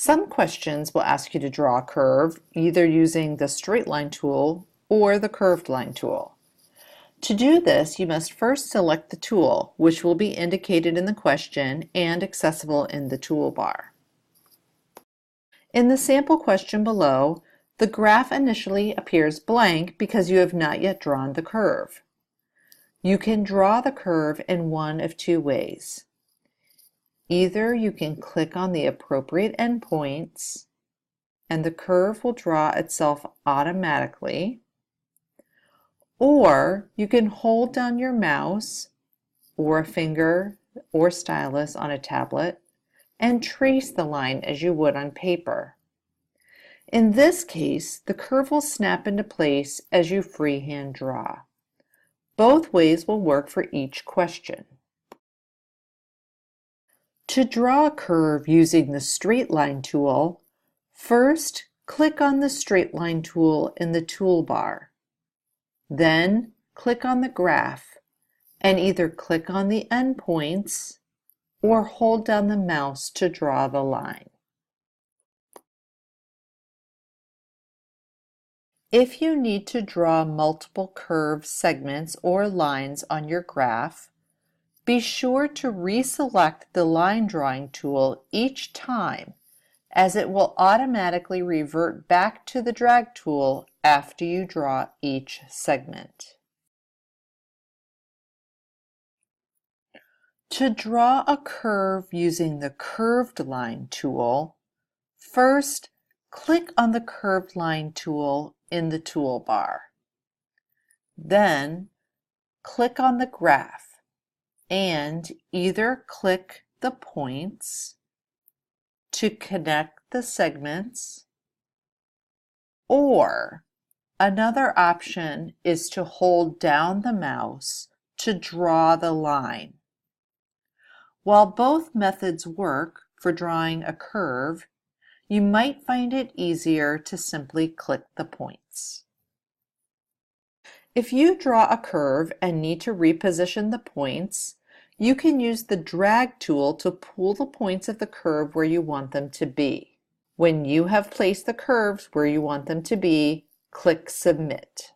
Some questions will ask you to draw a curve, either using the straight line tool or the curved line tool. To do this, you must first select the tool, which will be indicated in the question and accessible in the toolbar. In the sample question below, the graph initially appears blank because you have not yet drawn the curve. You can draw the curve in one of two ways. Either you can click on the appropriate endpoints and the curve will draw itself automatically, or you can hold down your mouse or a finger or stylus on a tablet and trace the line as you would on paper. In this case, the curve will snap into place as you freehand draw. Both ways will work for each question. To draw a curve using the straight line tool, first click on the straight line tool in the toolbar. Then click on the graph and either click on the endpoints or hold down the mouse to draw the line. If you need to draw multiple curved segments or lines on your graph, be sure to reselect the line drawing tool each time, as it will automatically revert back to the drag tool after you draw each segment. To draw a curve using the curved line tool, first click on the curved line tool in the toolbar. Then click on the graph and either click the points to connect the segments, or another option is to hold down the mouse to draw the line. While both methods work for drawing a curve, you might find it easier to simply click the points. If you draw a curve and need to reposition the points, you can use the drag tool to pull the points of the curve where you want them to be. When you have placed the curves where you want them to be, click Submit.